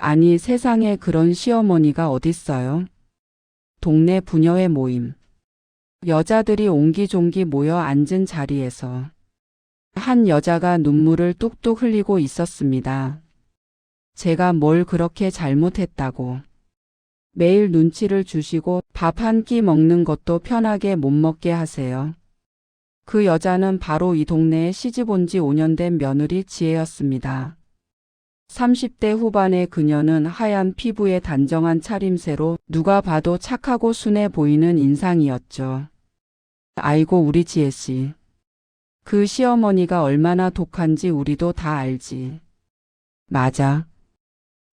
아니 세상에 그런 시어머니가 어딨어요? 동네 부녀회 모임. 여자들이 옹기종기 모여 앉은 자리에서 한 여자가 눈물을 뚝뚝 흘리고 있었습니다. 제가 뭘 그렇게 잘못했다고. 매일 눈치를 주시고 밥 한 끼 먹는 것도 편하게 못 먹게 하세요. 그 여자는 바로 이 동네에 시집 온 지 5년 된 며느리 지혜였습니다. 30대 후반의 그녀는 하얀 피부에 단정한 차림새로 누가 봐도 착하고 순해 보이는 인상이었죠. 아이고 우리 지혜씨. 그 시어머니가 얼마나 독한지 우리도 다 알지. 맞아.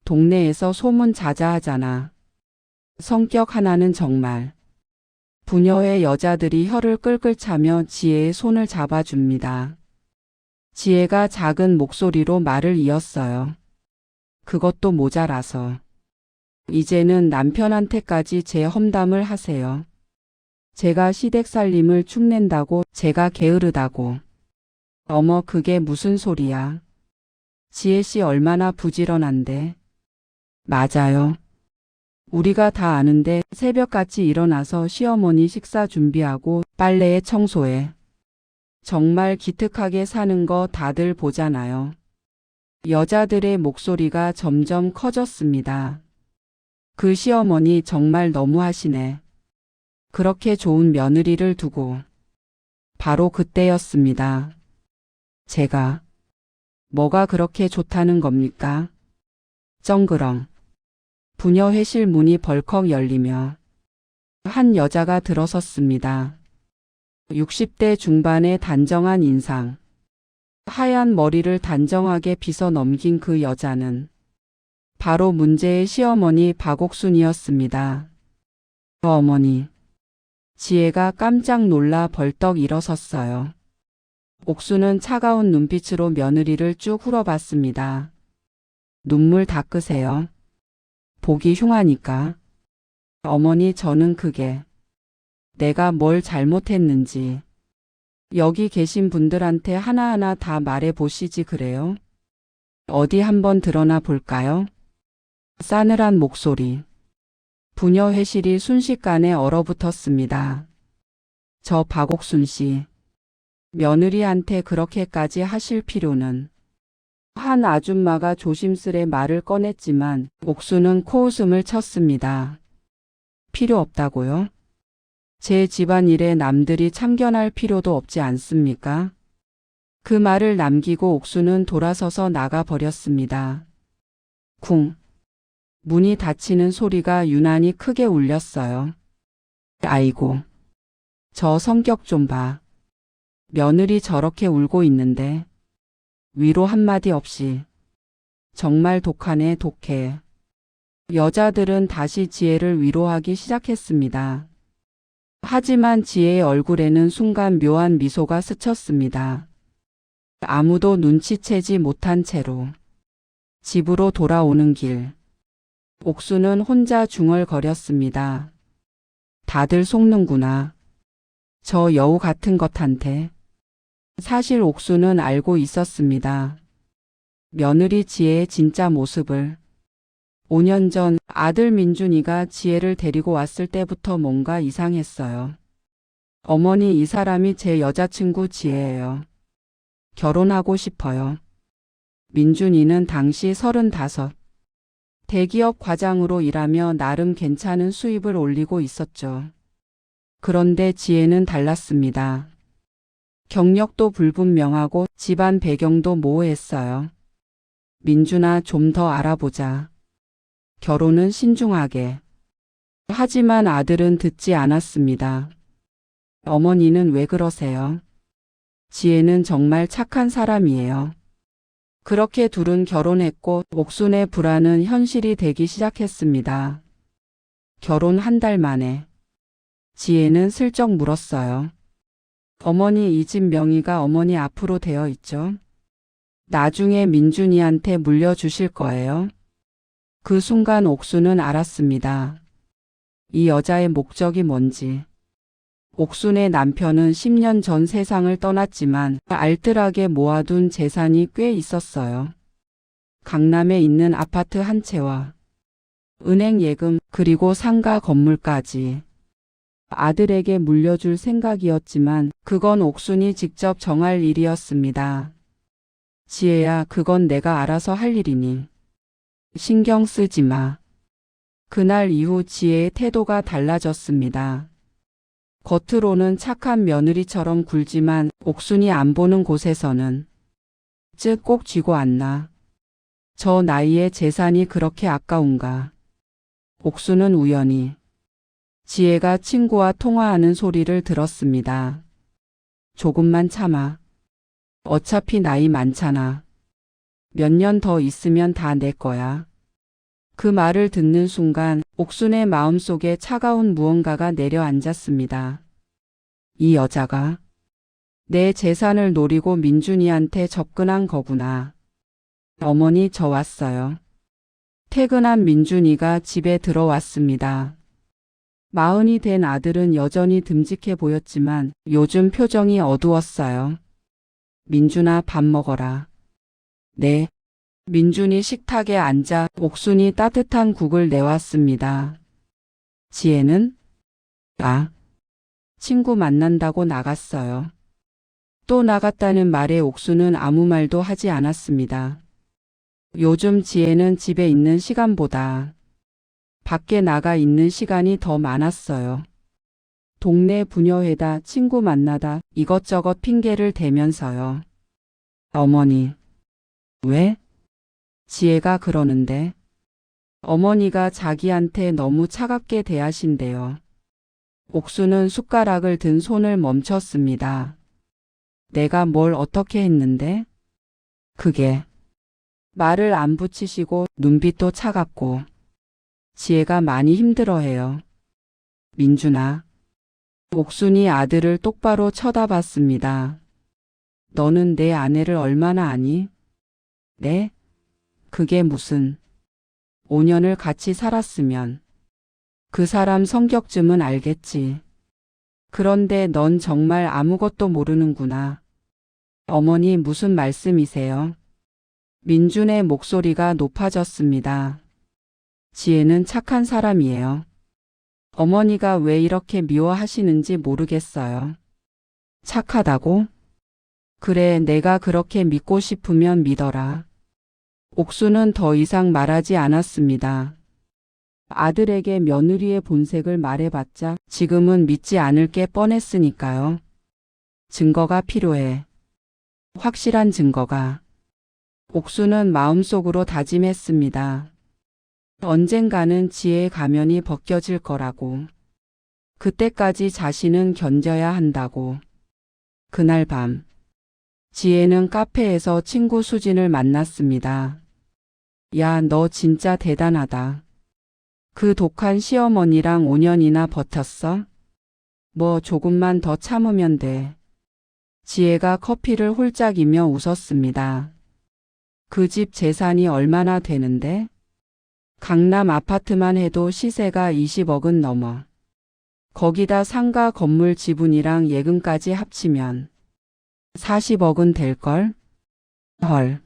동네에서 소문 자자하잖아. 성격 하나는 정말. 부녀의 여자들이 혀를 끌끌 차며 지혜의 손을 잡아줍니다. 지혜가 작은 목소리로 말을 이었어요. 그것도 모자라서. 이제는 남편한테까지 제 험담을 하세요. 제가 시댁 살림을 축낸다고, 제가 게으르다고. 어머 그게 무슨 소리야. 지혜씨 얼마나 부지런한데. 맞아요. 우리가 다 아는데 새벽같이 일어나서 시어머니 식사 준비하고 빨래에 청소해. 정말 기특하게 사는 거 다들 보잖아요. 여자들의 목소리가 점점 커졌습니다. 그 시어머니 정말 너무하시네. 그렇게 좋은 며느리를 두고. 바로 그때였습니다. 제가 뭐가 그렇게 좋다는 겁니까? 쩡그렁. 부녀 회실 문이 벌컥 열리며 한 여자가 들어섰습니다. 60대 중반의 단정한 인상. 하얀 머리를 단정하게 빗어 넘긴 그 여자는 바로 문제의 시어머니 박옥순이었습니다. 어머니. 지혜가 깜짝 놀라 벌떡 일어섰어요. 옥순은 차가운 눈빛으로 며느리를 쭉 훑어봤습니다. 눈물 닦으세요. 보기 흉하니까. 어머니 저는 그게 내가 뭘 잘못했는지 여기 계신 분들한테 하나하나 다 말해 보시지 그래요? 어디 한번 드러나 볼까요? 싸늘한 목소리. 부녀 회실이 순식간에 얼어붙었습니다. 저 박옥순 씨. 며느리한테 그렇게까지 하실 필요는. 한 아줌마가 조심스레 말을 꺼냈지만 옥순은 코웃음을 쳤습니다. 필요 없다고요? 제 집안일에 남들이 참견할 필요도 없지 않습니까? 그 말을 남기고 옥순은 돌아서서 나가 버렸습니다. 쿵. 문이 닫히는 소리가 유난히 크게 울렸어요. 아이고. 저 성격 좀 봐. 며느리 저렇게 울고 있는데. 위로 한마디 없이. 정말 독하네 독해. 여자들은 다시 지혜를 위로하기 시작했습니다. 하지만 지혜의 얼굴에는 순간 묘한 미소가 스쳤습니다. 아무도 눈치채지 못한 채로 집으로 돌아오는 길. 옥수는 혼자 중얼거렸습니다. 다들 속는구나. 저 여우 같은 것한테. 사실 옥수는 알고 있었습니다. 며느리 지혜의 진짜 모습을. 5년 전 아들 민준이가 지혜를 데리고 왔을 때부터 뭔가 이상했어요. 어머니 이 사람이 제 여자친구 지혜예요. 결혼하고 싶어요. 민준이는 당시 35. 대기업 과장으로 일하며 나름 괜찮은 수입을 올리고 있었죠. 그런데 지혜는 달랐습니다. 경력도 불분명하고 집안 배경도 모호했어요. 민준아 좀 더 알아보자. 결혼은 신중하게. 하지만 아들은 듣지 않았습니다. 어머니는 왜 그러세요? 지혜는 정말 착한 사람이에요. 그렇게 둘은 결혼했고 옥순의 불안은 현실이 되기 시작했습니다. 결혼 한 달 만에 지혜는 슬쩍 물었어요. 어머니 이 집 명의가 어머니 앞으로 되어 있죠? 나중에 민준이한테 물려주실 거예요? 그 순간 옥순은 알았습니다. 이 여자의 목적이 뭔지. 옥순의 남편은 10년 전 세상을 떠났지만 알뜰하게 모아둔 재산이 꽤 있었어요. 강남에 있는 아파트 한 채와 은행 예금 그리고 상가 건물까지 아들에게 물려줄 생각이었지만 그건 옥순이 직접 정할 일이었습니다. 지혜야, 그건 내가 알아서 할 일이니 신경 쓰지 마. 그날 이후 지혜의 태도가 달라졌습니다. 겉으로는 착한 며느리처럼 굴지만 옥순이 안 보는 곳에서는 즉 꼭 쥐고 앉나. 저 나이에 재산이 그렇게 아까운가. 옥순은 우연히 지혜가 친구와 통화하는 소리를 들었습니다. 조금만 참아. 어차피 나이 많잖아. 몇 년 더 있으면 다 내 거야. 그 말을 듣는 순간 옥순의 마음속에 차가운 무언가가 내려앉았습니다. 이 여자가 내 재산을 노리고 민준이한테 접근한 거구나. 어머니, 저 왔어요. 퇴근한 민준이가 집에 들어왔습니다. 마흔이 된 아들은 여전히 듬직해 보였지만 요즘 표정이 어두웠어요. 민준아, 밥 먹어라. 네. 민준이 식탁에 앉아 옥순이 따뜻한 국을 내왔습니다. 지혜는? 친구 만난다고 나갔어요. 또 나갔다는 말에 옥순은 아무 말도 하지 않았습니다. 요즘 지혜는 집에 있는 시간보다 밖에 나가 있는 시간이 더 많았어요. 동네 부녀회다, 친구 만나다 이것저것 핑계를 대면서요. 어머니. 왜? 지혜가 그러는데. 어머니가 자기한테 너무 차갑게 대하신대요. 옥수는 숟가락을 든 손을 멈췄습니다. 내가 뭘 어떻게 했는데? 그게. 말을 안 붙이시고 눈빛도 차갑고. 지혜가 많이 힘들어해요. 민준아. 옥순이 아들을 똑바로 쳐다봤습니다. 너는 내 아내를 얼마나 아니? 네? 그게 무슨. 5년을 같이 살았으면 그 사람 성격쯤은 알겠지. 그런데 넌 정말 아무것도 모르는구나. 어머니, 무슨 말씀이세요? 민준의 목소리가 높아졌습니다. 지혜는 착한 사람이에요. 어머니가 왜 이렇게 미워하시는지 모르겠어요. 착하다고? 그래, 내가 그렇게 믿고 싶으면 믿어라. 옥수는 더 이상 말하지 않았습니다. 아들에게 며느리의 본색을 말해봤자 지금은 믿지 않을 게 뻔했으니까요. 증거가 필요해. 확실한 증거가. 옥수는 마음속으로 다짐했습니다. 언젠가는 지혜의 가면이 벗겨질 거라고. 그때까지 자신은 견뎌야 한다고. 그날 밤 지혜는 카페에서 친구 수진을 만났습니다. 야, 너 진짜 대단하다. 그 독한 시어머니랑 5년이나 버텼어? 뭐 조금만 더 참으면 돼. 지혜가 커피를 홀짝이며 웃었습니다. 그 집 재산이 얼마나 되는데? 강남 아파트만 해도 시세가 20억은 넘어. 거기다 상가 건물 지분이랑 예금까지 합치면 40억은 될걸? 헐.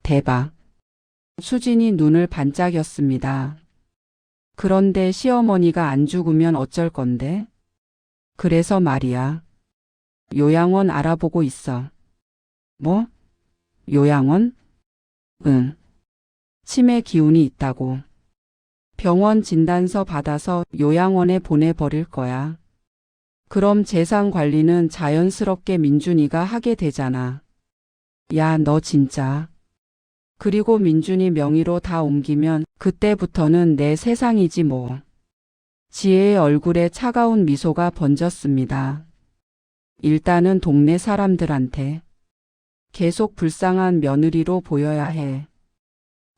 대박. 수진이 눈을 반짝였습니다. 그런데 시어머니가 안 죽으면 어쩔 건데? 그래서 말이야. 요양원 알아보고 있어. 뭐? 요양원? 응. 치매 기운이 있다고. 병원 진단서 받아서 요양원에 보내버릴 거야. 그럼 재산 관리는 자연스럽게 민준이가 하게 되잖아. 야, 너 진짜. 그리고 민준이 명의로 다 옮기면 그때부터는 내 세상이지 뭐. 지혜의 얼굴에 차가운 미소가 번졌습니다. 일단은 동네 사람들한테 계속 불쌍한 며느리로 보여야 해.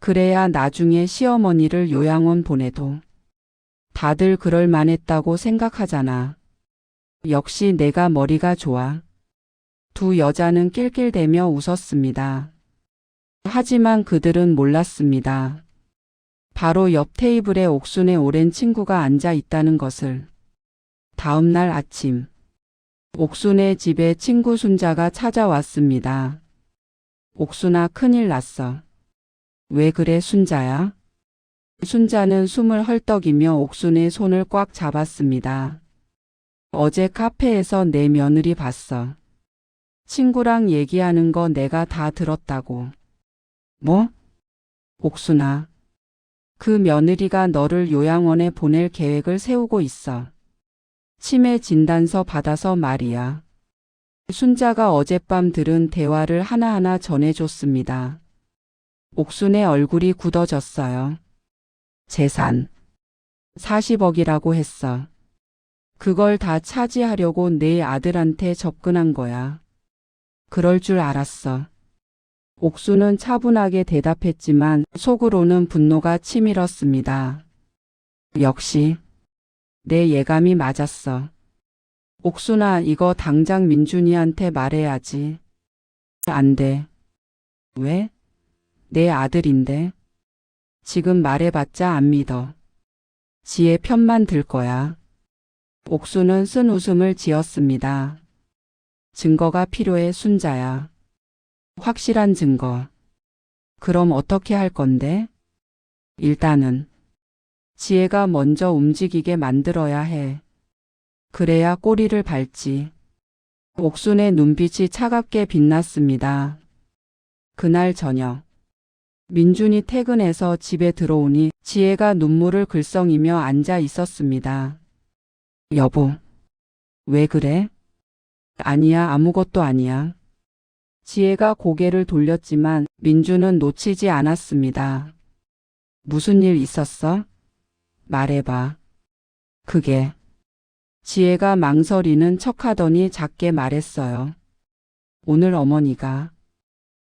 그래야 나중에 시어머니를 요양원 보내도 다들 그럴 만했다고 생각하잖아. 역시 내가 머리가 좋아. 두 여자는 낄낄대며 웃었습니다. 하지만 그들은 몰랐습니다. 바로 옆 테이블에 옥순의 오랜 친구가 앉아 있다는 것을. 다음 날 아침, 옥순의 집에 친구 순자가 찾아왔습니다. 옥순아, 큰일 났어. 왜 그래, 순자야? 순자는 숨을 헐떡이며 옥순의 손을 꽉 잡았습니다. 어제 카페에서 내 며느리 봤어. 친구랑 얘기하는 거 내가 다 들었다고. 뭐? 옥순아. 그 며느리가 너를 요양원에 보낼 계획을 세우고 있어. 치매 진단서 받아서 말이야. 순자가 어젯밤 들은 대화를 하나하나 전해줬습니다. 옥순의 얼굴이 굳어졌어요. 재산 40억이라고 했어. 그걸 다 차지하려고 내 아들한테 접근한 거야. 그럴 줄 알았어. 옥수는 차분하게 대답했지만 속으로는 분노가 치밀었습니다. 역시 내 예감이 맞았어. 옥순아, 이거 당장 민준이한테 말해야지. 안 돼. 왜? 내 아들인데. 지금 말해봤자 안 믿어. 지의 편만 들 거야. 옥수는 쓴 웃음을 지었습니다. 증거가 필요해, 순자야. 확실한 증거. 그럼 어떻게 할 건데? 일단은 지혜가 먼저 움직이게 만들어야 해. 그래야 꼬리를 밟지. 옥순의 눈빛이 차갑게 빛났습니다. 그날 저녁 민준이 퇴근해서 집에 들어오니 지혜가 눈물을 글썽이며 앉아 있었습니다. 여보, 왜 그래? 아니야, 아무것도 아니야. 지혜가 고개를 돌렸지만 민준은 놓치지 않았습니다. 무슨 일 있었어? 말해봐. 그게. 지혜가 망설이는 척하더니 작게 말했어요. 오늘 어머니가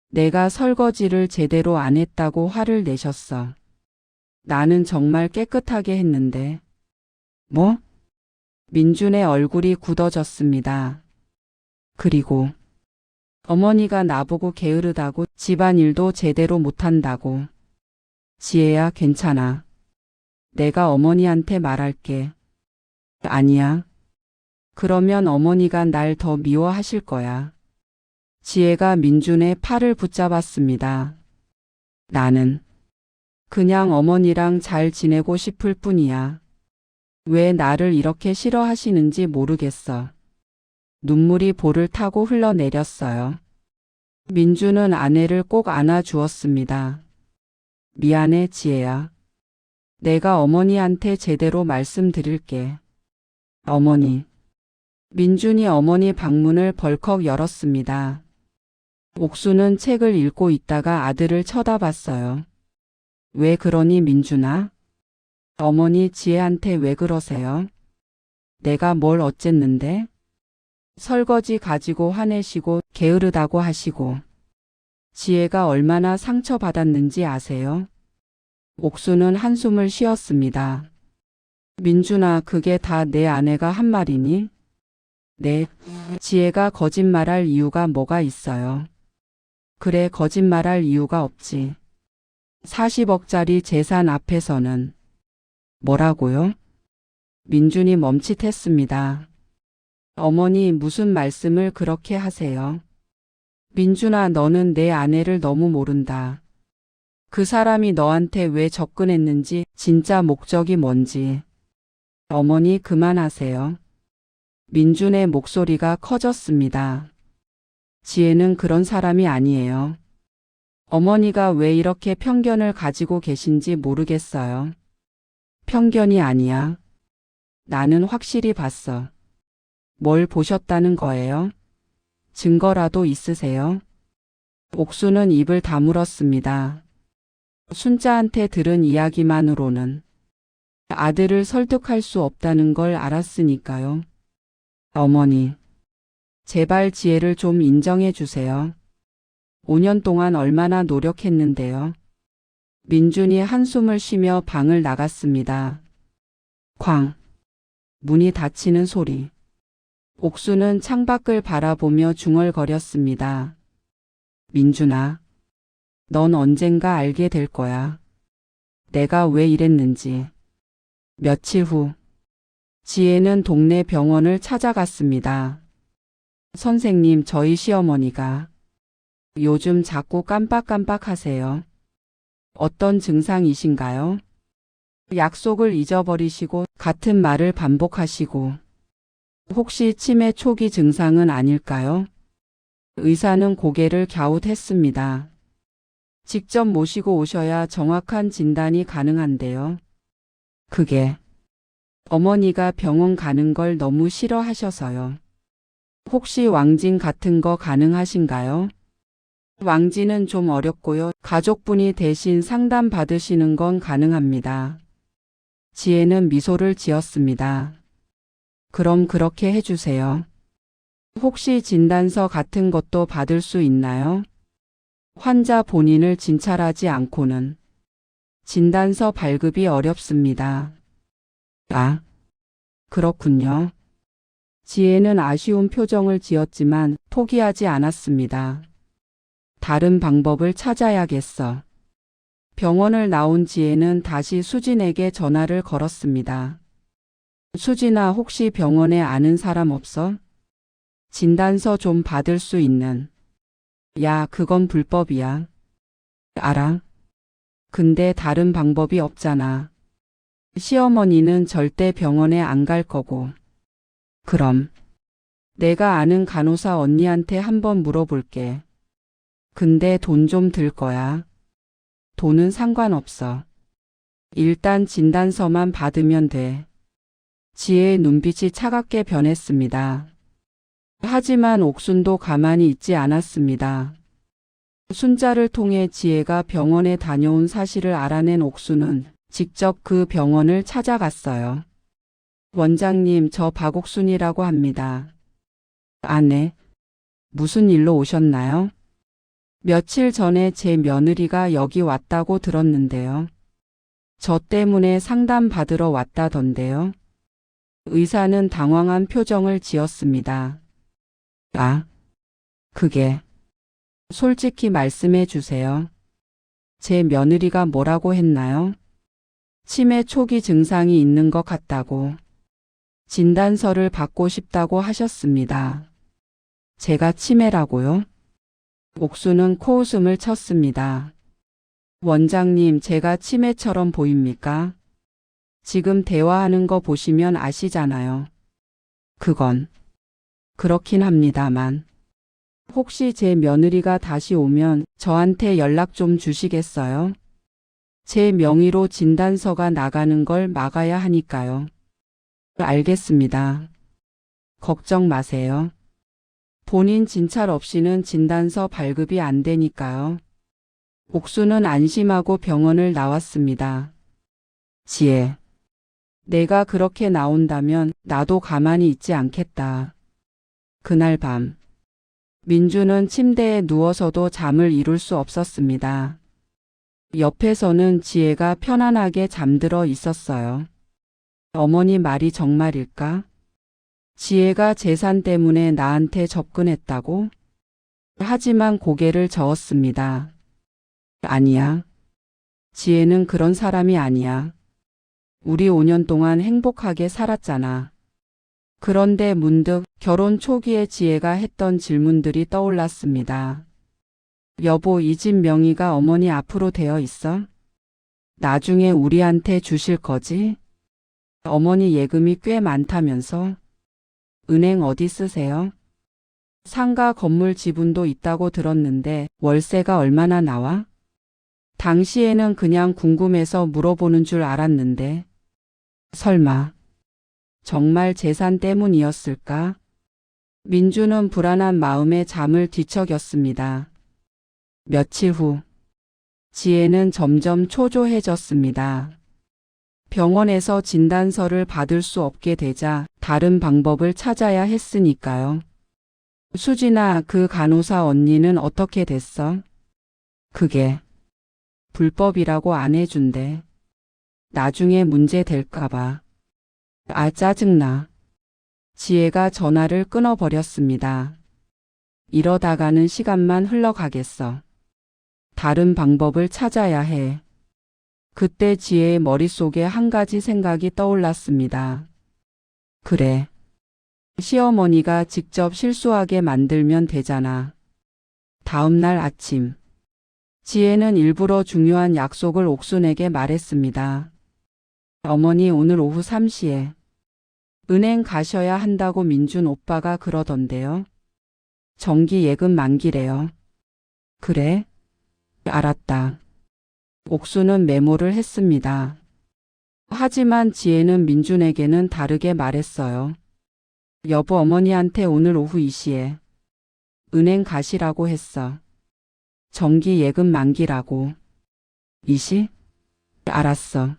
내가 설거지를 제대로 안 했다고 화를 내셨어. 나는 정말 깨끗하게 했는데. 뭐? 민준의 얼굴이 굳어졌습니다. 그리고 어머니가 나보고 게으르다고, 집안일도 제대로 못한다고. 지혜야, 괜찮아. 내가 어머니한테 말할게. 아니야. 그러면 어머니가 날 더 미워하실 거야. 지혜가 민준의 팔을 붙잡았습니다. 나는 그냥 어머니랑 잘 지내고 싶을 뿐이야. 왜 나를 이렇게 싫어하시는지 모르겠어. 눈물이 볼을 타고 흘러내렸어요. 민준은 아내를 꼭 안아주었습니다. 미안해, 지혜야. 내가 어머니한테 제대로 말씀드릴게. 어머니. 민준이 어머니 방문을 벌컥 열었습니다. 옥수는 책을 읽고 있다가 아들을 쳐다봤어요. 왜 그러니, 민준아? 어머니, 지혜한테 왜 그러세요? 내가 뭘 어쨌는데? 설거지 가지고 화내시고 게으르다고 하시고. 지혜가 얼마나 상처받았는지 아세요? 옥수는 한숨을 쉬었습니다. 민준아, 그게 다 내 아내가 한 말이니? 네. 지혜가 거짓말할 이유가 뭐가 있어요? 그래, 거짓말할 이유가 없지. 40억짜리 재산 앞에서는. 뭐라고요? 민준이 멈칫했습니다. 어머니, 무슨 말씀을 그렇게 하세요? 민준아, 너는 내 아내를 너무 모른다. 그 사람이 너한테 왜 접근했는지, 진짜 목적이 뭔지. 어머니, 그만하세요. 민준의 목소리가 커졌습니다. 지혜는 그런 사람이 아니에요. 어머니가 왜 이렇게 편견을 가지고 계신지 모르겠어요. 편견이 아니야. 나는 확실히 봤어. 뭘 보셨다는 거예요? 증거라도 있으세요? 옥수는 입을 다물었습니다. 순자한테 들은 이야기만으로는 아들을 설득할 수 없다는 걸 알았으니까요. 어머니, 제발 지혜를 좀 인정해 주세요. 5년 동안 얼마나 노력했는데요. 민준이 한숨을 쉬며 방을 나갔습니다. 쾅. 문이 닫히는 소리. 옥수는 창밖을 바라보며 중얼거렸습니다. 민준아, 넌 언젠가 알게 될 거야. 내가 왜 이랬는지. 며칠 후, 지혜는 동네 병원을 찾아갔습니다. 선생님, 저희 시어머니가 요즘 자꾸 깜빡깜빡하세요. 어떤 증상이신가요? 약속을 잊어버리시고 같은 말을 반복하시고 혹시 치매 초기 증상은 아닐까요? 의사는 고개를 갸웃했습니다. 직접 모시고 오셔야 정확한 진단이 가능한데요. 그게 어머니가 병원 가는 걸 너무 싫어하셔서요. 혹시 왕진 같은 거 가능하신가요? 왕진은 좀 어렵고요. 가족분이 대신 상담 받으시는 건 가능합니다. 지혜는 미소를 지었습니다. 그럼 그렇게 해주세요. 혹시 진단서 같은 것도 받을 수 있나요? 환자 본인을 진찰하지 않고는 진단서 발급이 어렵습니다. 아, 그렇군요. 지혜는 아쉬운 표정을 지었지만 포기하지 않았습니다. 다른 방법을 찾아야겠어. 병원을 나온 지혜는 다시 수진에게 전화를 걸었습니다. 수진아, 혹시 병원에 아는 사람 없어? 진단서 좀 받을 수 있는. 야, 그건 불법이야. 알아. 근데 다른 방법이 없잖아. 시어머니는 절대 병원에 안 갈 거고. 그럼 내가 아는 간호사 언니한테 한번 물어볼게. 근데 돈 좀 들 거야. 돈은 상관없어. 일단 진단서만 받으면 돼. 지혜의 눈빛이 차갑게 변했습니다. 하지만 옥순도 가만히 있지 않았습니다. 순자를 통해 지혜가 병원에 다녀온 사실을 알아낸 옥순은 직접 그 병원을 찾아갔어요. 원장님, 저 박옥순이라고 합니다. 네. 무슨 일로 오셨나요? 며칠 전에 제 며느리가 여기 왔다고 들었는데요. 저 때문에 상담 받으러 왔다던데요. 의사는 당황한 표정을 지었습니다. 그게. 솔직히 말씀해 주세요. 제 며느리가 뭐라고 했나요? 치매 초기 증상이 있는 것 같다고. 진단서를 받고 싶다고 하셨습니다. 제가 치매라고요? 옥수는 코웃음을 쳤습니다. 원장님, 제가 치매처럼 보입니까? 지금 대화하는 거 보시면 아시잖아요. 그건 그렇긴 합니다만. 혹시 제 며느리가 다시 오면 저한테 연락 좀 주시겠어요? 제 명의로 진단서가 나가는 걸 막아야 하니까요. 알겠습니다. 걱정 마세요. 본인 진찰 없이는 진단서 발급이 안 되니까요. 옥수는 안심하고 병원을 나왔습니다. 지혜. 내가 그렇게 나온다면 나도 가만히 있지 않겠다. 그날 밤. 민주는 침대에 누워서도 잠을 이룰 수 없었습니다. 옆에서는 지혜가 편안하게 잠들어 있었어요. 어머니 말이 정말일까? 지혜가 재산 때문에 나한테 접근했다고? 하지만 고개를 저었습니다. 아니야. 지혜는 그런 사람이 아니야. 우리 5년 동안 행복하게 살았잖아. 그런데 문득 결혼 초기에 지혜가 했던 질문들이 떠올랐습니다. 여보, 이 집 명의가 어머니 앞으로 되어 있어? 나중에 우리한테 주실 거지? 어머니 예금이 꽤 많다면서? 은행 어디 쓰세요? 상가 건물 지분도 있다고 들었는데 월세가 얼마나 나와? 당시에는 그냥 궁금해서 물어보는 줄 알았는데. 설마 정말 재산 때문이었을까? 민주는 불안한 마음에 잠을 뒤척였습니다. 며칠 후 지혜는 점점 초조해졌습니다. 병원에서 진단서를 받을 수 없게 되자 다른 방법을 찾아야 했으니까요. 수진아, 그 간호사 언니는 어떻게 됐어? 그게 불법이라고 안 해준대. 나중에 문제 될까봐. 짜증나. 지혜가 전화를 끊어버렸습니다. 이러다가는 시간만 흘러가겠어. 다른 방법을 찾아야 해. 그때 지혜의 머릿속에 한 가지 생각이 떠올랐습니다. 그래. 시어머니가 직접 실수하게 만들면 되잖아. 다음 날 아침. 지혜는 일부러 중요한 약속을 옥순에게 말했습니다. 어머니 오늘 오후 3시에 은행 가셔야 한다고 민준 오빠가 그러던데요. 정기 예금 만기래요. 그래? 알았다. 옥수는 메모를 했습니다. 하지만 지혜는 민준에게는 다르게 말했어요. 여보 어머니한테 오늘 오후 2시에 은행 가시라고 했어. 정기 예금 만기라고. 2시? 알았어.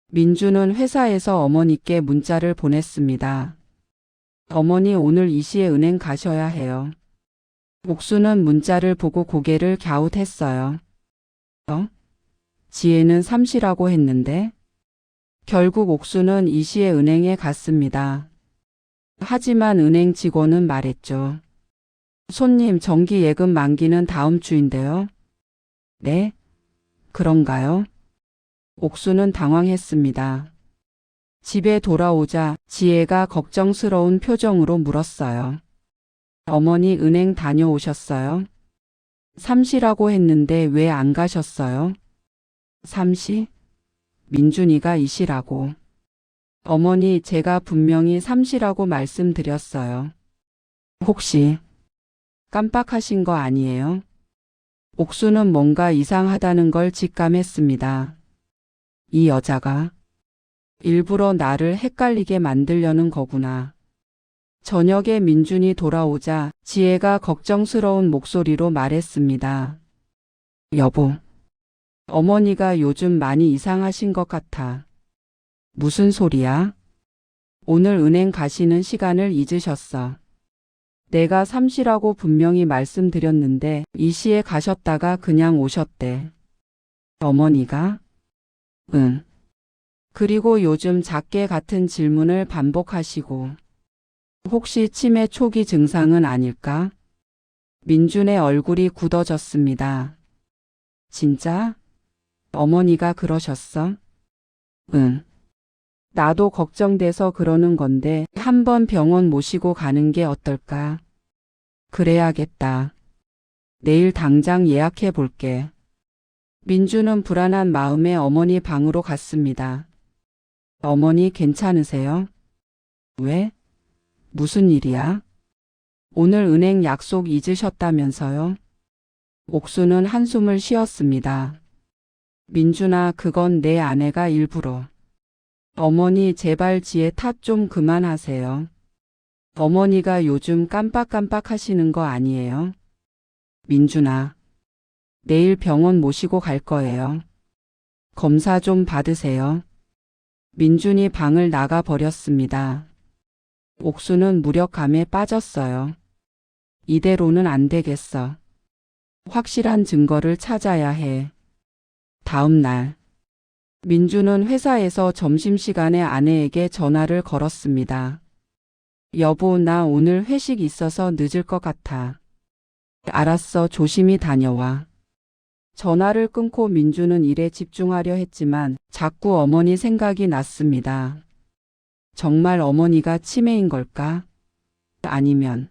민준은 회사에서 어머니께 문자를 보냈습니다. 어머니 오늘 2시에 은행 가셔야 해요. 옥수는 문자를 보고 고개를 갸웃했어요. 지혜는 3시라고 했는데? 결국 옥수는 2시에 은행에 갔습니다. 하지만 은행 직원은 말했죠. 손님 정기 예금 만기는 다음 주인데요. 네? 그런가요? 옥수는 당황했습니다. 집에 돌아오자 지혜가 걱정스러운 표정으로 물었어요. 어머니 은행 다녀오셨어요? 3시라고 했는데 왜 안 가셨어요? 3시? 민준이가 2시라고. 어머니 제가 분명히 3시라고 말씀드렸어요. 혹시 깜빡하신 거 아니에요? 옥수는 뭔가 이상하다는 걸 직감했습니다. 이 여자가 일부러 나를 헷갈리게 만들려는 거구나. 저녁에 민준이 돌아오자 지혜가 걱정스러운 목소리로 말했습니다. 여보, 어머니가 요즘 많이 이상하신 것 같아. 무슨 소리야? 오늘 은행 가시는 시간을 잊으셨어. 내가 3시라고 분명히 말씀드렸는데 2시에 가셨다가 그냥 오셨대. 어머니가? 응. 그리고 요즘 작게 같은 질문을 반복하시고 혹시 치매 초기 증상은 아닐까? 민준의 얼굴이 굳어졌습니다. 진짜? 어머니가 그러셨어? 응. 나도 걱정돼서 그러는 건데 한번 병원 모시고 가는 게 어떨까? 그래야겠다. 내일 당장 예약해 볼게. 민주는 불안한 마음에 어머니 방으로 갔습니다. 어머니 괜찮으세요? 왜? 무슨 일이야? 오늘 은행 약속 잊으셨다면서요? 옥수는 한숨을 쉬었습니다. 민준아, 그건 내 아내가 일부러. 어머니 제발 지혜 탓 좀 그만하세요. 어머니가 요즘 깜빡깜빡 하시는 거 아니에요? 민준아, 내일 병원 모시고 갈 거예요. 검사 좀 받으세요. 민준이 방을 나가 버렸습니다. 옥수는 무력감에 빠졌어요. 이대로는 안 되겠어. 확실한 증거를 찾아야 해. 다음 날, 민주는 회사에서 점심시간에 아내에게 전화를 걸었습니다. 여보, 나 오늘 회식 있어서 늦을 것 같아. 알았어, 조심히 다녀와. 전화를 끊고 민주는 일에 집중하려 했지만 자꾸 어머니 생각이 났습니다. 정말 어머니가 치매인 걸까? 아니면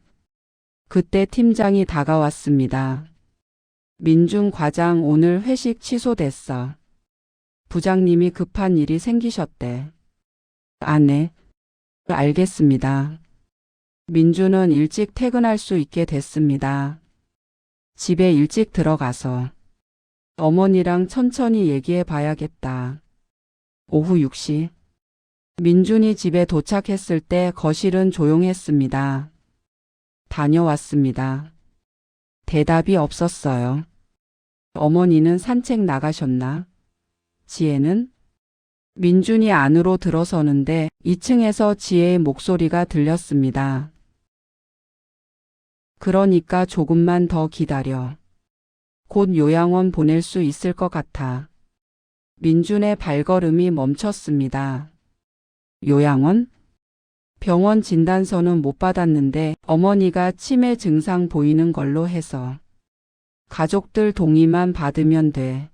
그때 팀장이 다가왔습니다. 민준 과장 오늘 회식 취소됐어. 부장님이 급한 일이 생기셨대. 아네. 알겠습니다. 민주는 일찍 퇴근할 수 있게 됐습니다. 집에 일찍 들어가서 어머니랑 천천히 얘기해 봐야겠다. 오후 6시. 민준이 집에 도착했을 때 거실은 조용했습니다. 다녀왔습니다. 대답이 없었어요. 어머니는 산책 나가셨나? 지혜는? 민준이 안으로 들어서는데 2층에서 지혜의 목소리가 들렸습니다. 그러니까 조금만 더 기다려. 곧 요양원 보낼 수 있을 것 같아. 민준의 발걸음이 멈췄습니다. 요양원? 병원 진단서는 못 받았는데 어머니가 치매 증상 보이는 걸로 해서 가족들 동의만 받으면 돼.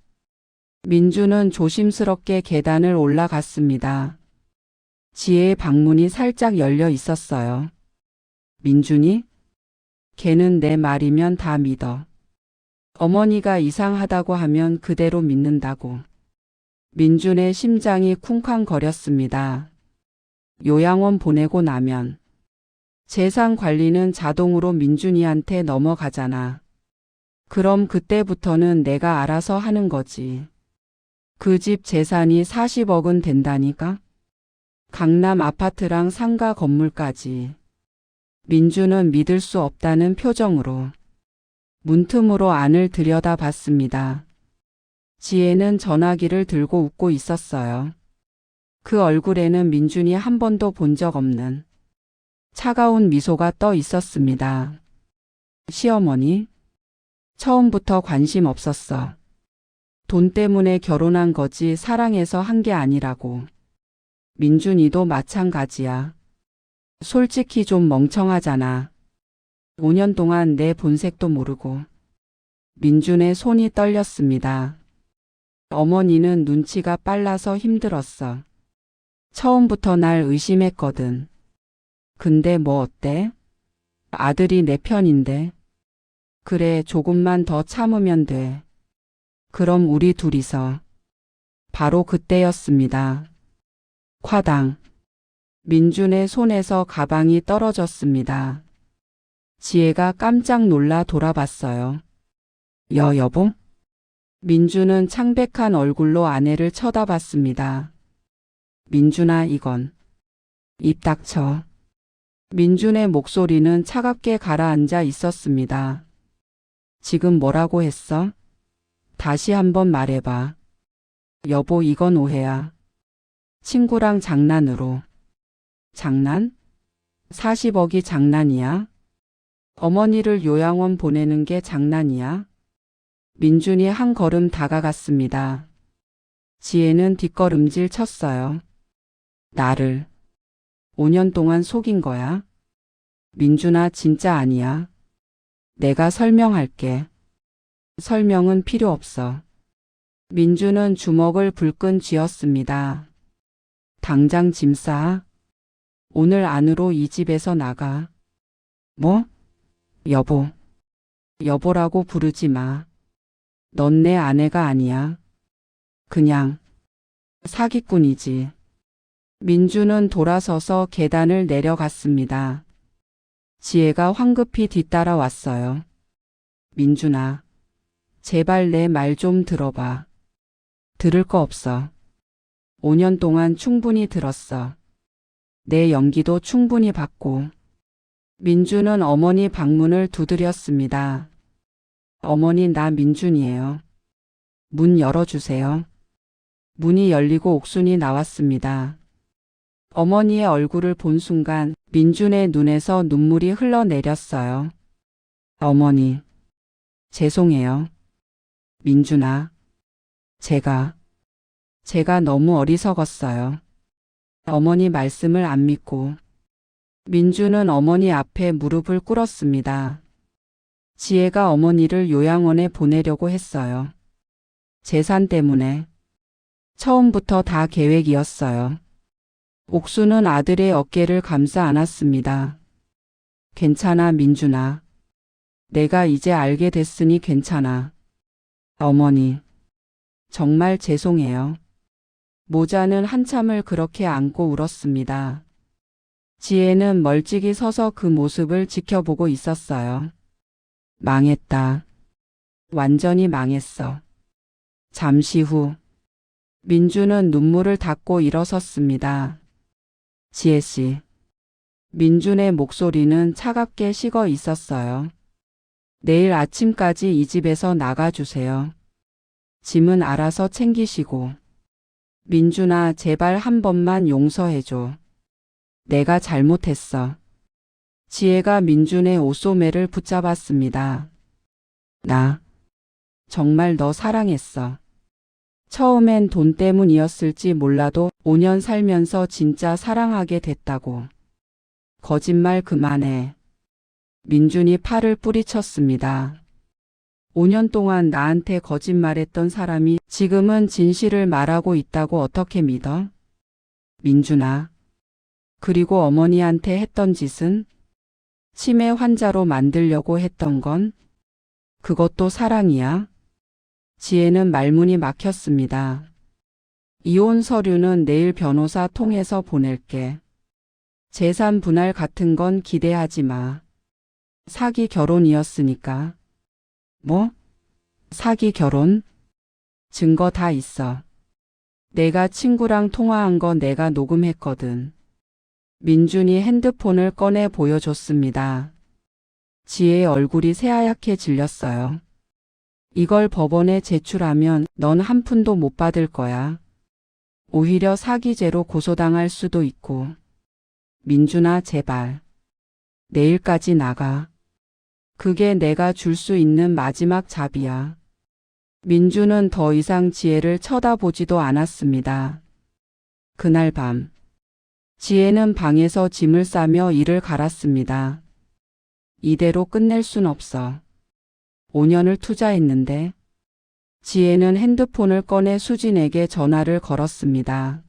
민주는 조심스럽게 계단을 올라갔습니다. 지혜의 방문이 살짝 열려 있었어요. 민준이? 걔는 내 말이면 다 믿어. 어머니가 이상하다고 하면 그대로 믿는다고. 민준의 심장이 쿵쾅거렸습니다. 요양원 보내고 나면 재산 관리는 자동으로 민준이한테 넘어가잖아. 그럼 그때부터는 내가 알아서 하는 거지. 그 집 재산이 40억은 된다니까? 강남 아파트랑 상가 건물까지. 민준은 믿을 수 없다는 표정으로 문틈으로 안을 들여다봤습니다. 지혜는 전화기를 들고 웃고 있었어요. 그 얼굴에는 민준이 한 번도 본 적 없는 차가운 미소가 떠 있었습니다. 시어머니? 처음부터 관심 없었어. 돈 때문에 결혼한 거지 사랑해서 한 게 아니라고. 민준이도 마찬가지야. 솔직히 좀 멍청하잖아. 5년 동안 내 본색도 모르고. 민준의 손이 떨렸습니다. 어머니는 눈치가 빨라서 힘들었어. 처음부터 날 의심했거든. 근데 뭐 어때? 아들이 내 편인데. 그래, 조금만 더 참으면 돼. 그럼 우리 둘이서. 바로 그때였습니다. 콰당. 민준의 손에서 가방이 떨어졌습니다. 지혜가 깜짝 놀라 돌아봤어요. 여보? 민준은 창백한 얼굴로 아내를 쳐다봤습니다. 민준아, 이건. 입 닥쳐. 민준의 목소리는 차갑게 가라앉아 있었습니다. 지금 뭐라고 했어? 다시 한번 말해봐. 여보, 이건 오해야. 친구랑 장난으로. 장난? 40억이 장난이야? 어머니를 요양원 보내는 게 장난이야? 민준이 한 걸음 다가갔습니다. 지혜는 뒷걸음질 쳤어요. 나를 5년 동안 속인 거야? 민준아, 진짜 아니야. 내가 설명할게. 설명은 필요 없어. 민준은 주먹을 불끈 쥐었습니다. 당장 짐 싸. 오늘 안으로 이 집에서 나가. 뭐? 여보. 여보라고 부르지 마. 넌 내 아내가 아니야. 그냥 사기꾼이지. 민준은 돌아서서 계단을 내려갔습니다. 지혜가 황급히 뒤따라왔어요. 민준아, 제발 내 말 좀 들어봐. 들을 거 없어. 5년 동안 충분히 들었어. 내 연기도 충분히 봤고. 민준은 어머니 방문을 두드렸습니다. 어머니, 나 민준이에요. 문 열어주세요. 문이 열리고 옥순이 나왔습니다. 어머니의 얼굴을 본 순간 민준의 눈에서 눈물이 흘러내렸어요. 어머니, 죄송해요. 민준아, 제가 너무 어리석었어요. 어머니 말씀을 안 믿고. 민준은 어머니 앞에 무릎을 꿇었습니다. 지혜가 어머니를 요양원에 보내려고 했어요. 재산 때문에. 처음부터 다 계획이었어요. 옥수는 아들의 어깨를 감싸 안았습니다. 괜찮아, 민준아. 내가 이제 알게 됐으니 괜찮아. 어머니, 정말 죄송해요. 모자는 한참을 그렇게 안고 울었습니다. 지혜는 멀찍이 서서 그 모습을 지켜보고 있었어요. 망했다. 완전히 망했어. 잠시 후 민준은 눈물을 닦고 일어섰습니다. 지혜씨. 민준의 목소리는 차갑게 식어 있었어요. 내일 아침까지 이 집에서 나가주세요. 짐은 알아서 챙기시고. 민준아, 제발 한 번만 용서해줘. 내가 잘못했어. 지혜가 민준의 옷소매를 붙잡았습니다. 나 정말 너 사랑했어. 처음엔 돈 때문이었을지 몰라도 5년 살면서 진짜 사랑하게 됐다고. 거짓말 그만해. 민준이 팔을 뿌리쳤습니다. 5년 동안 나한테 거짓말했던 사람이 지금은 진실을 말하고 있다고 어떻게 믿어? 민준아. 그리고 어머니한테 했던 짓은? 치매 환자로 만들려고 했던 건? 그것도 사랑이야? 지혜는 말문이 막혔습니다. 이혼 서류는 내일 변호사 통해서 보낼게. 재산 분할 같은 건 기대하지 마. 사기 결혼이었으니까. 뭐? 사기 결혼? 증거 다 있어. 내가 친구랑 통화한 거 내가 녹음했거든. 민준이 핸드폰을 꺼내 보여줬습니다. 지혜의 얼굴이 새하얗게 질렸어요. 이걸 법원에 제출하면 넌 한 푼도 못 받을 거야. 오히려 사기죄로 고소당할 수도 있고. 민준아, 제발. 내일까지 나가. 그게 내가 줄 수 있는 마지막 잡이야. 민준은 더 이상 지혜를 쳐다보지도 않았습니다. 그날 밤, 지혜는 방에서 짐을 싸며 이를 갈았습니다. 이대로 끝낼 순 없어. 5년을 투자했는데. 지혜는 핸드폰을 꺼내 수진에게 전화를 걸었습니다.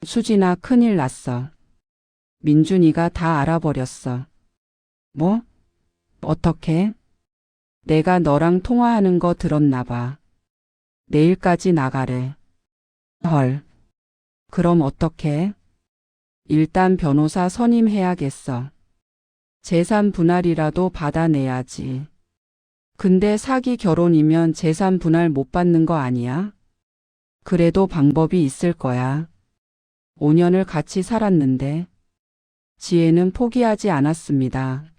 수진아, 큰일 났어. 민준이가 다 알아버렸어. 뭐? 어떻게? 내가 너랑 통화하는 거 들었나 봐. 내일까지 나가래. 헐. 그럼 어떡해? 일단 변호사 선임해야겠어. 재산 분할이라도 받아내야지. 근데 사기 결혼이면 재산 분할 못 받는 거 아니야? 그래도 방법이 있을 거야. 5년을 같이 살았는데. 지혜는 포기하지 않았습니다.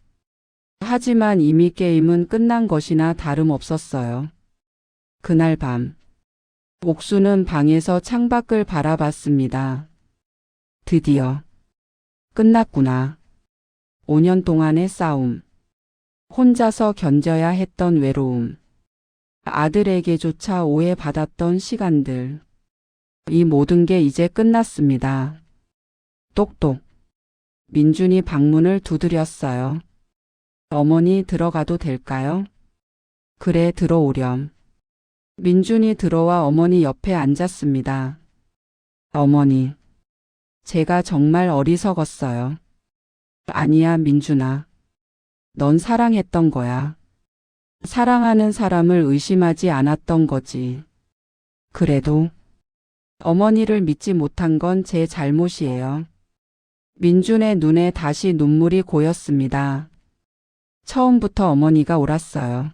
하지만 이미 게임은 끝난 것이나 다름없었어요. 그날 밤, 옥수는 방에서 창밖을 바라봤습니다. 드디어 끝났구나. 5년 동안의 싸움. 혼자서 견뎌야 했던 외로움. 아들에게조차 오해받았던 시간들. 이 모든 게 이제 끝났습니다. 똑똑. 민준이 방문을 두드렸어요. 어머니, 들어가도 될까요? 그래, 들어오렴. 민준이 들어와 어머니 옆에 앉았습니다. 어머니, 제가 정말 어리석었어요. 아니야, 민준아. 넌 사랑했던 거야. 사랑하는 사람을 의심하지 않았던 거지. 그래도 어머니를 믿지 못한 건 제 잘못이에요. 민준의 눈에 다시 눈물이 고였습니다. 처음부터 어머니가 옳았어요.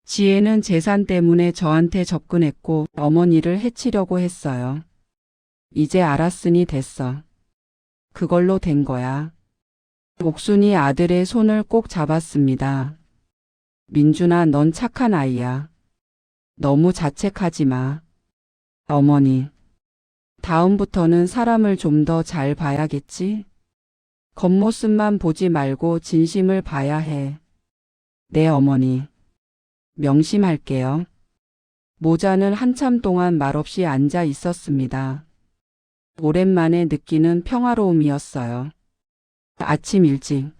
지혜는 재산 때문에 저한테 접근했고 어머니를 해치려고 했어요. 이제 알았으니 됐어. 그걸로 된 거야. 옥순이 아들의 손을 꼭 잡았습니다. 민준아, 넌 착한 아이야. 너무 자책하지 마. 어머니, 다음부터는 사람을 좀 더 잘 봐야겠지? 겉모습만 보지 말고 진심을 봐야 해. 네, 어머니. 명심할게요. 모자는 한참 동안 말없이 앉아 있었습니다. 오랜만에 느끼는 평화로움이었어요. 아침 일찍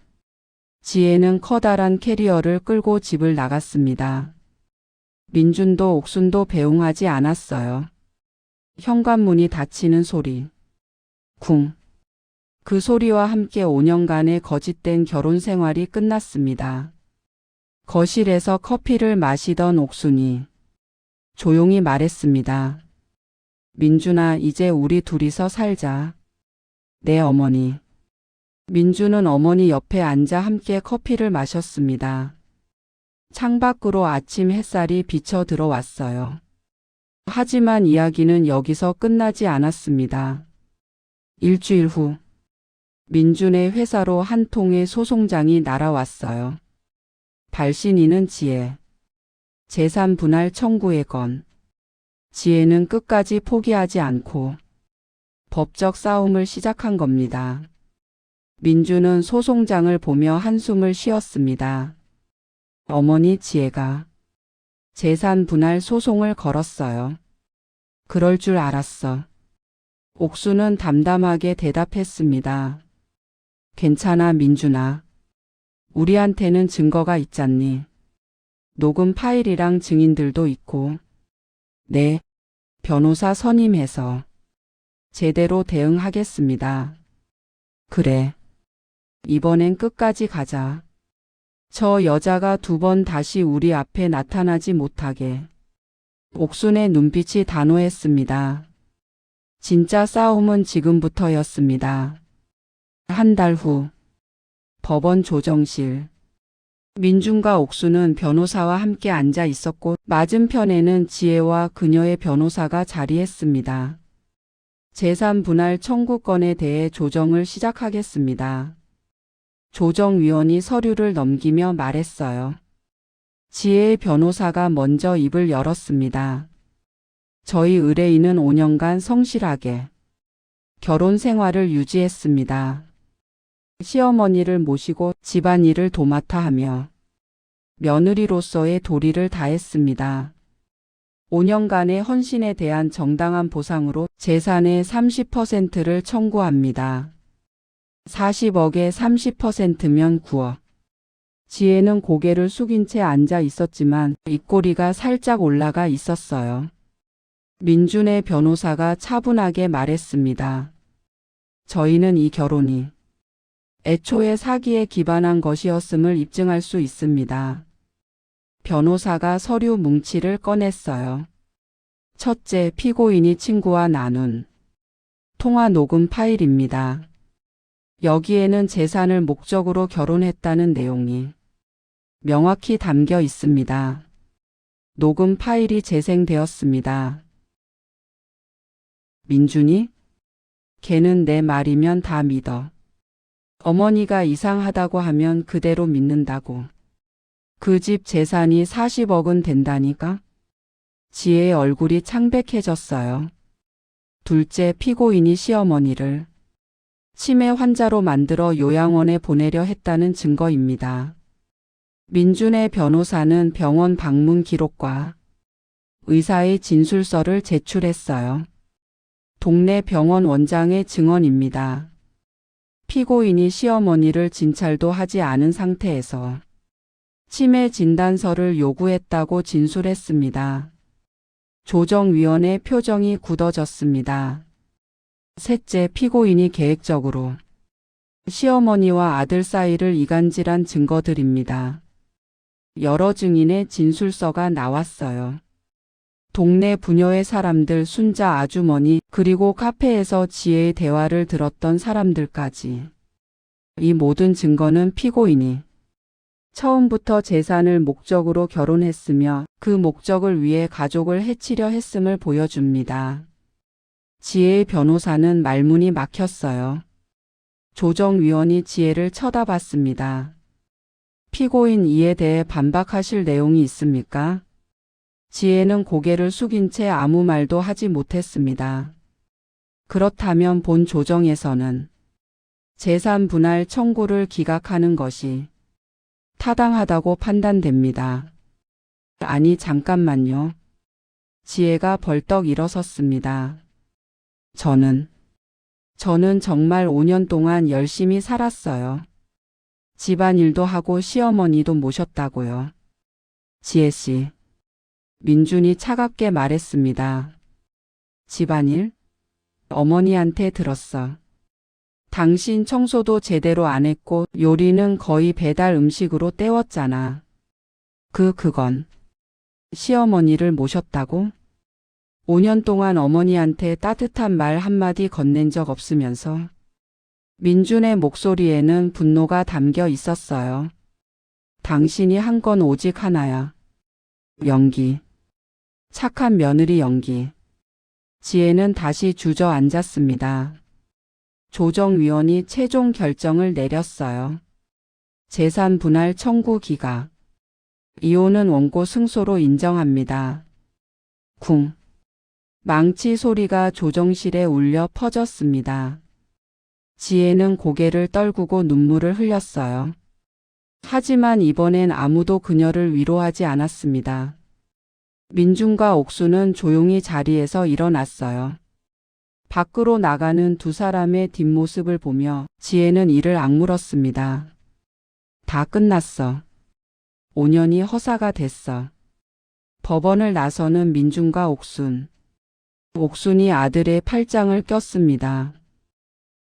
지혜는 커다란 캐리어를 끌고 집을 나갔습니다. 민준도 옥순도 배웅하지 않았어요. 현관문이 닫히는 소리. 쿵. 그 소리와 함께 5년간의 거짓된 결혼 생활이 끝났습니다. 거실에서 커피를 마시던 옥순이 조용히 말했습니다. 민준아, 이제 우리 둘이서 살자. 네, 어머니. 민준은 어머니 옆에 앉아 함께 커피를 마셨습니다. 창밖으로 아침 햇살이 비쳐 들어왔어요. 하지만 이야기는 여기서 끝나지 않았습니다. 일주일 후, 민준의 회사로 한 통의 소송장이 날아왔어요. 발신인은 지혜. 재산 분할 청구의 건. 지혜는 끝까지 포기하지 않고 법적 싸움을 시작한 겁니다. 민준은 소송장을 보며 한숨을 쉬었습니다. 어머니, 지혜가 재산 분할 소송을 걸었어요. 그럴 줄 알았어. 옥수는 담담하게 대답했습니다. 괜찮아, 민준아. 우리한테는 증거가 있잖니. 녹음 파일이랑 증인들도 있고. 네, 변호사 선임해서 제대로 대응하겠습니다. 그래. 이번엔 끝까지 가자. 저 여자가 2번 다시 우리 앞에 나타나지 못하게. 옥순의 눈빛이 단호했습니다. 진짜 싸움은 지금부터였습니다. 한 달 후, 법원 조정실. 민준과 옥수는 변호사와 함께 앉아 있었고 맞은편에는 지혜와 그녀의 변호사가 자리했습니다. 재산 분할 청구권에 대해 조정을 시작하겠습니다. 조정위원이 서류를 넘기며 말했어요. 지혜의 변호사가 먼저 입을 열었습니다. 저희 의뢰인은 5년간 성실하게 결혼 생활을 유지했습니다. 시어머니를 모시고 집안일을 도맡아 하며 며느리로서의 도리를 다했습니다. 5년간의 헌신에 대한 정당한 보상으로 재산의 30%를 청구합니다. 40억에 30%면 9억. 지혜는 고개를 숙인 채 앉아 있었지만 입꼬리가 살짝 올라가 있었어요. 민준의 변호사가 차분하게 말했습니다. 저희는 이 결혼이 애초에 사기에 기반한 것이었음을 입증할 수 있습니다. 변호사가 서류 뭉치를 꺼냈어요. 첫째, 피고인이 친구와 나눈 통화 녹음 파일입니다. 여기에는 재산을 목적으로 결혼했다는 내용이 명확히 담겨 있습니다. 녹음 파일이 재생되었습니다. 민준이? 걔는 내 말이면 다 믿어. 어머니가 이상하다고 하면 그대로 믿는다고. 그 집 재산이 40억은 된다니까? 지혜의 얼굴이 창백해졌어요. 둘째, 피고인이 시어머니를 치매 환자로 만들어 요양원에 보내려 했다는 증거입니다. 민준의 변호사는 병원 방문 기록과 의사의 진술서를 제출했어요. 동네 병원 원장의 증언입니다. 피고인이 시어머니를 진찰도 하지 않은 상태에서 치매 진단서를 요구했다고 진술했습니다. 조정위원의 표정이 굳어졌습니다. 셋째, 피고인이 계획적으로 시어머니와 아들 사이를 이간질한 증거들입니다. 여러 증인의 진술서가 나왔어요. 동네 부녀의 사람들, 순자 아주머니, 그리고 카페에서 지혜의 대화를 들었던 사람들까지. 이 모든 증거는 피고인이 처음부터 재산을 목적으로 결혼했으며 그 목적을 위해 가족을 해치려 했음을 보여줍니다. 지혜의 변호사는 말문이 막혔어요. 조정위원이 지혜를 쳐다봤습니다. 피고인 이에 대해 반박하실 내용이 있습니까? 지혜는 고개를 숙인 채 아무 말도 하지 못했습니다. 그렇다면 본 조정에서는 재산 분할 청구를 기각하는 것이 타당하다고 판단됩니다. 아니, 잠깐만요. 지혜가 벌떡 일어섰습니다. 저는 정말 5년 동안 열심히 살았어요. 집안일도 하고 시어머니도 모셨다고요. 지혜 씨. 민준이 차갑게 말했습니다. 집안일? 어머니한테 들었어. 당신 청소도 제대로 안 했고 요리는 거의 배달 음식으로 때웠잖아. 그건 시어머니를 모셨다고? 5년 동안 어머니한테 따뜻한 말 한마디 건넨 적 없으면서. 민준의 목소리에는 분노가 담겨 있었어요. 당신이 한 건 오직 하나야. 연기. 착한 며느리 연기. 지혜는 다시 주저앉았습니다. 조정위원이 최종 결정을 내렸어요. 재산 분할 청구 기각. 이혼은 원고 승소로 인정합니다. 쿵. 망치 소리가 조정실에 울려 퍼졌습니다. 지혜는 고개를 떨구고 눈물을 흘렸어요. 하지만 이번엔 아무도 그녀를 위로하지 않았습니다. 민준과 옥수는 조용히 자리에서 일어났어요. 밖으로 나가는 두 사람의 뒷모습을 보며 지혜는 이를 악물었습니다. 다 끝났어. 5년이 허사가 됐어. 법원을 나서는 민준과 옥순. 옥순이 아들의 팔짱을 꼈습니다.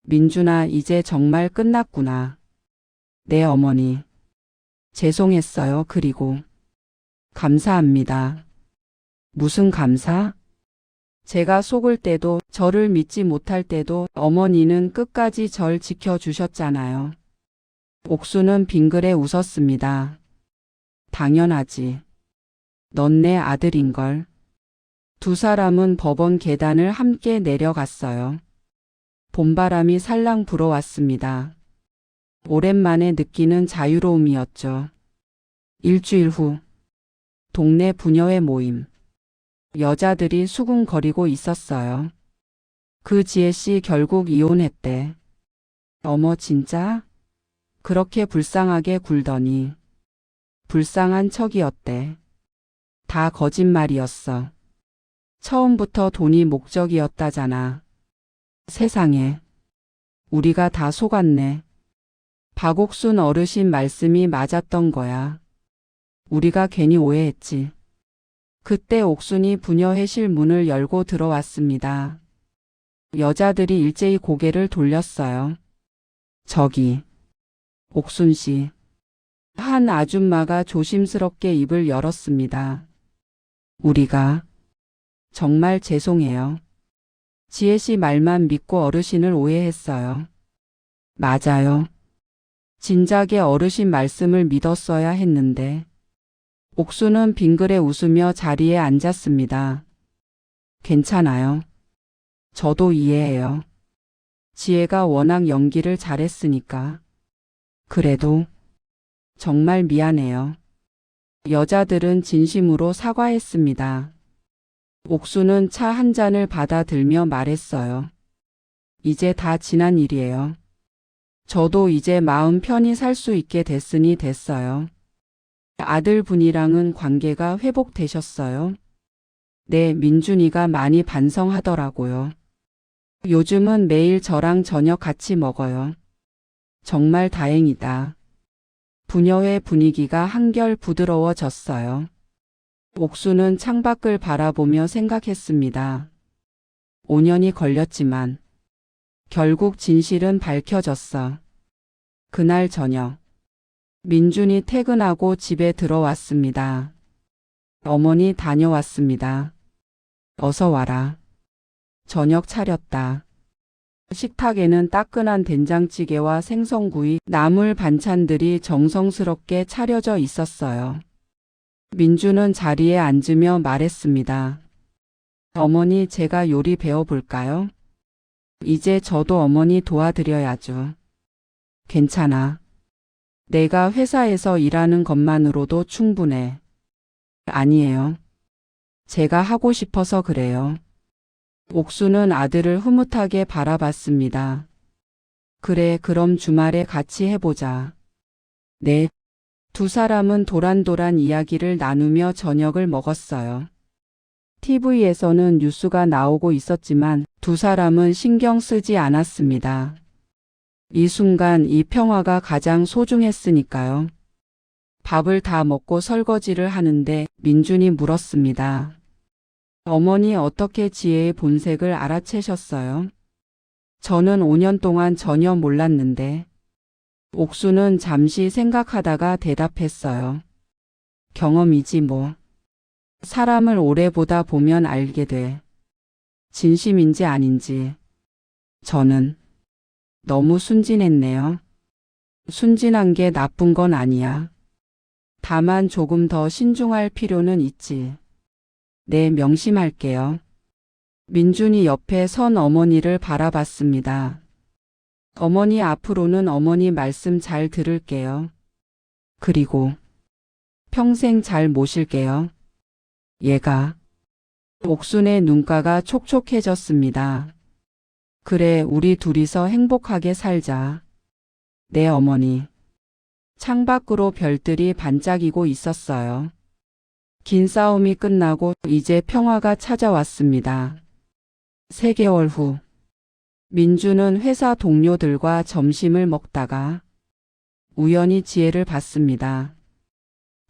민준아, 이제 정말 끝났구나. 내 어머니. 죄송했어요. 그리고 감사합니다. 무슨 감사? 제가 속을 때도 저를 믿지 못할 때도 어머니는 끝까지 절 지켜주셨잖아요. 옥수는 빙그레 웃었습니다. 당연하지. 넌 내 아들인걸. 두 사람은 법원 계단을 함께 내려갔어요. 봄바람이 살랑 불어왔습니다. 오랜만에 느끼는 자유로움이었죠. 일주일 후, 동네 부녀회 모임. 여자들이 수군거리고 있었어요. 그 지혜씨 결국 이혼했대. 어머 진짜? 그렇게 불쌍하게 굴더니. 불쌍한 척이었대. 다 거짓말이었어. 처음부터 돈이 목적이었다잖아. 세상에. 우리가 다 속았네. 박옥순 어르신 말씀이 맞았던 거야. 우리가 괜히 오해했지. 그때 옥순이 부녀회실 문을 열고 들어왔습니다. 여자들이 일제히 고개를 돌렸어요. 저기, 옥순 씨. 한 아줌마가 조심스럽게 입을 열었습니다. 우리가 정말 죄송해요. 지혜 씨 말만 믿고 어르신을 오해했어요. 맞아요. 진작에 어르신 말씀을 믿었어야 했는데. 옥수는 빙그레 웃으며 자리에 앉았습니다. 괜찮아요. 저도 이해해요. 지혜가 워낙 연기를 잘했으니까. 그래도 정말 미안해요. 여자들은 진심으로 사과했습니다. 옥수는 차 한 잔을 받아들며 말했어요. 이제 다 지난 일이에요. 저도 이제 마음 편히 살 수 있게 됐으니 됐어요. 아들분이랑은 관계가 회복되셨어요? 네, 민준이가 많이 반성하더라고요. 요즘은 매일 저랑 저녁 같이 먹어요. 정말 다행이다. 부녀회 분위기가 한결 부드러워졌어요. 옥수는 창밖을 바라보며 생각했습니다. 5년이 걸렸지만 결국 진실은 밝혀졌어. 그날 저녁 민준이 퇴근하고 집에 들어왔습니다. 어머니 다녀왔습니다. 어서 와라. 저녁 차렸다. 식탁에는 따끈한 된장찌개와 생선구이, 나물 반찬들이 정성스럽게 차려져 있었어요. 민주는 자리에 앉으며 말했습니다. 어머니, 제가 요리 배워볼까요? 이제 저도 어머니 도와드려야죠. 괜찮아. 내가 회사에서 일하는 것만으로도 충분해. 아니에요. 제가 하고 싶어서 그래요. 옥수는 아들을 흐뭇하게 바라봤습니다. 그래, 그럼 주말에 같이 해보자. 네. 두 사람은 도란도란 이야기를 나누며 저녁을 먹었어요. TV에서는 뉴스가 나오고 있었지만 두 사람은 신경 쓰지 않았습니다. 이 순간 이 평화가 가장 소중했으니까요. 밥을 다 먹고 설거지를 하는데 민준이 물었습니다. 어머니, 어떻게 지혜의 본색을 알아채셨어요? 저는 5년 동안 전혀 몰랐는데. 옥수는 잠시 생각하다가 대답했어요. 경험이지 뭐. 사람을 오래 보다 보면 알게 돼. 진심인지 아닌지. 저는 너무 순진했네요. 순진한 게 나쁜 건 아니야. 다만 조금 더 신중할 필요는 있지. 네, 명심할게요. 민준이 옆에 선 어머니를 바라봤습니다. 어머니, 앞으로는 어머니 말씀 잘 들을게요. 그리고 평생 잘 모실게요. 얘가. 옥순의 눈가가 촉촉해졌습니다. 그래, 우리 둘이서 행복하게 살자. 네, 어머니. 창밖으로 별들이 반짝이고 있었어요. 긴 싸움이 끝나고 이제 평화가 찾아왔습니다. 3개월 후. 민주는 회사 동료들과 점심을 먹다가 우연히 지혜를 봤습니다.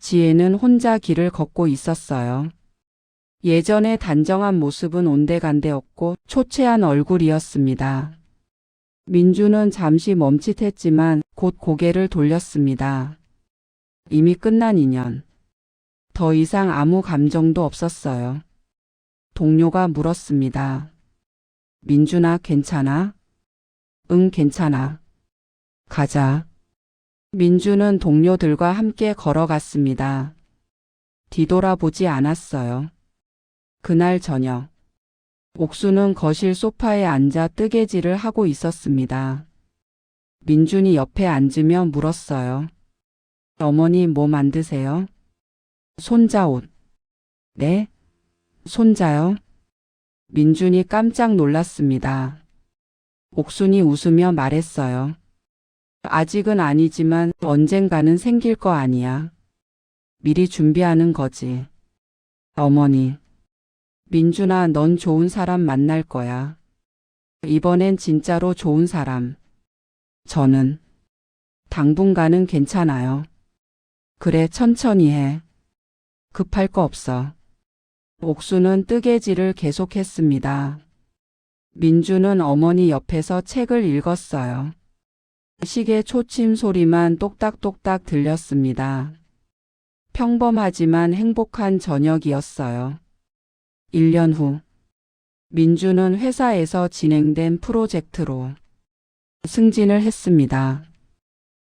지혜는 혼자 길을 걷고 있었어요. 예전의 단정한 모습은 온데간데 없고 초췌한 얼굴이었습니다. 민주는 잠시 멈칫했지만 곧 고개를 돌렸습니다. 이미 끝난 인연. 더 이상 아무 감정도 없었어요. 동료가 물었습니다. 민준아, 괜찮아? 응, 괜찮아. 가자. 민준은 동료들과 함께 걸어갔습니다. 뒤돌아보지 않았어요. 그날 저녁, 옥수는 거실 소파에 앉아 뜨개질을 하고 있었습니다. 민준이 옆에 앉으며 물었어요. 어머니 뭐 만드세요? 손자 옷. 네? 손자요? 민준이 깜짝 놀랐습니다. 옥순이 웃으며 말했어요. 아직은 아니지만 언젠가는 생길 거 아니야. 미리 준비하는 거지. 어머니. 민준아, 넌 좋은 사람 만날 거야. 이번엔 진짜로 좋은 사람. 저는 당분간은 괜찮아요. 그래, 천천히 해. 급할 거 없어. 옥수는 뜨개질을 계속했습니다. 민주는 어머니 옆에서 책을 읽었어요. 시계 초침 소리만 똑딱똑딱 들렸습니다. 평범하지만 행복한 저녁이었어요. 1년 후, 민주는 회사에서 진행된 프로젝트로 승진을 했습니다.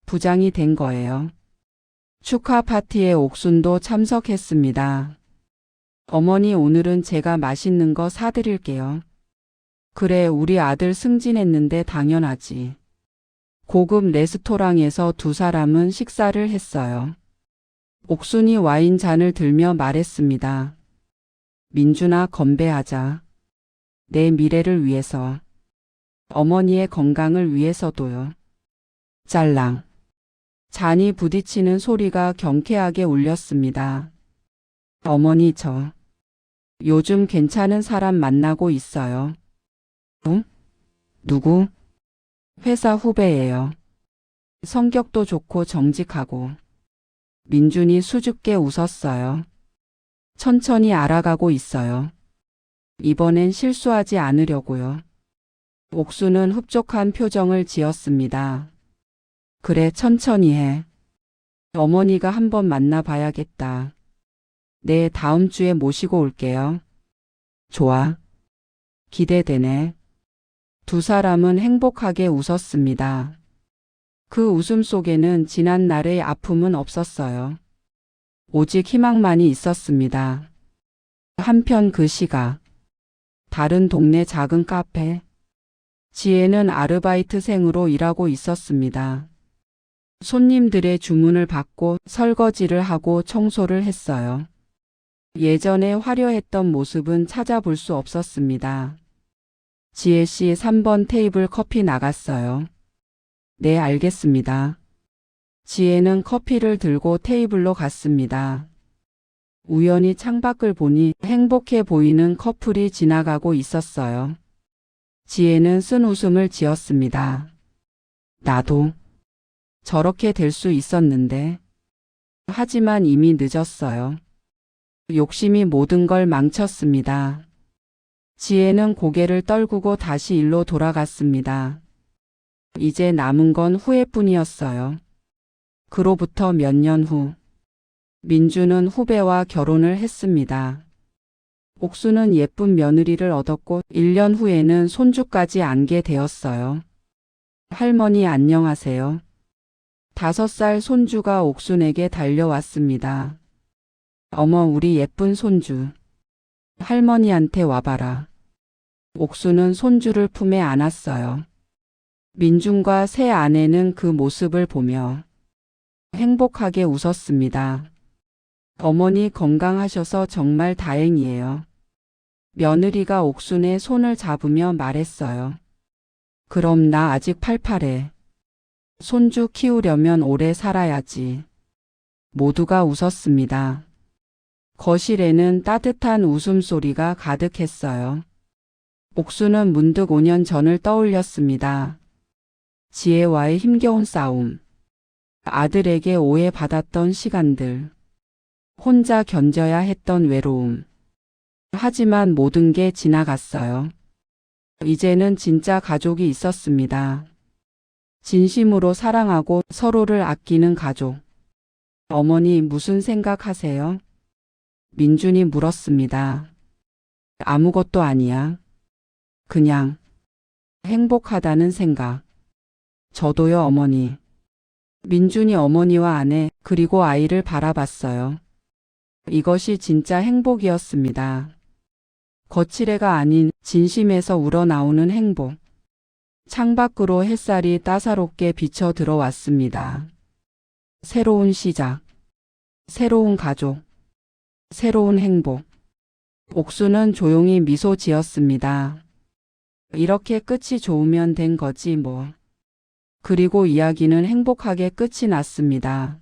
부장이 된 거예요. 축하 파티에 옥순도 참석했습니다. 어머니, 오늘은 제가 맛있는 거 사드릴게요. 그래, 우리 아들 승진했는데 당연하지. 고급 레스토랑에서 두 사람은 식사를 했어요. 옥순이 와인 잔을 들며 말했습니다. 민준아, 건배하자. 내 미래를 위해서. 어머니의 건강을 위해서도요. 짤랑. 잔이 부딪히는 소리가 경쾌하게 울렸습니다. 어머니, 저 요즘 괜찮은 사람 만나고 있어요. 응? 누구? 회사 후배예요. 성격도 좋고 정직하고. 민준이 수줍게 웃었어요. 천천히 알아가고 있어요. 이번엔 실수하지 않으려고요. 옥수는 흡족한 표정을 지었습니다. 그래, 천천히 해. 어머니가 한번 만나봐야겠다. 네, 다음 주에 모시고 올게요. 좋아. 기대되네. 두 사람은 행복하게 웃었습니다. 그 웃음 속에는 지난 날의 아픔은 없었어요. 오직 희망만이 있었습니다. 한편 그 시각, 다른 동네 작은 카페. 지혜는 아르바이트생으로 일하고 있었습니다. 손님들의 주문을 받고 설거지를 하고 청소를 했어요. 예전에 화려했던 모습은 찾아볼 수 없었습니다. 지혜 씨, 3번 테이블 커피 나갔어요. 네, 알겠습니다. 지혜는 커피를 들고 테이블로 갔습니다. 우연히 창밖을 보니 행복해 보이는 커플이 지나가고 있었어요. 지혜는 쓴 웃음을 지었습니다. 나도 저렇게 될 수 있었는데. 하지만 이미 늦었어요. 욕심이 모든 걸 망쳤습니다. 지혜는 고개를 떨구고 다시 일로 돌아갔습니다. 이제 남은 건 후회뿐이었어요. 그로부터 몇 년 후, 민주는 후배와 결혼을 했습니다. 옥수는 예쁜 며느리를 얻었고 1년 후에는 손주까지 안게 되었어요. 할머니, 안녕하세요. 5살 손주가 옥순에게 달려왔습니다. 어머, 우리 예쁜 손주. 할머니한테 와봐라. 옥수는 손주를 품에 안았어요. 민준과 새 아내는 그 모습을 보며 행복하게 웃었습니다. 어머니 건강하셔서 정말 다행이에요. 며느리가 옥순의 손을 잡으며 말했어요. 그럼 나 아직 팔팔해. 손주 키우려면 오래 살아야지. 모두가 웃었습니다. 거실에는 따뜻한 웃음소리가 가득했어요. 옥수는 문득 5년 전을 떠올렸습니다. 지혜와의 힘겨운 싸움. 아들에게 오해받았던 시간들. 혼자 견뎌야 했던 외로움. 하지만 모든 게 지나갔어요. 이제는 진짜 가족이 있었습니다. 진심으로 사랑하고 서로를 아끼는 가족. 어머니 무슨 생각하세요? 민준이 물었습니다. 아무것도 아니야. 그냥 행복하다는 생각. 저도요, 어머니. 민준이 어머니와 아내 그리고 아이를 바라봤어요. 이것이 진짜 행복이었습니다. 거칠애가 아닌 진심에서 우러나오는 행복. 창밖으로 햇살이 따사롭게 비쳐 들어왔습니다. 새로운 시작, 새로운 가족, 새로운 행복. 옥수는 조용히 미소 지었습니다. 이렇게 끝이 좋으면 된 거지 뭐. 그리고 이야기는 행복하게 끝이 났습니다.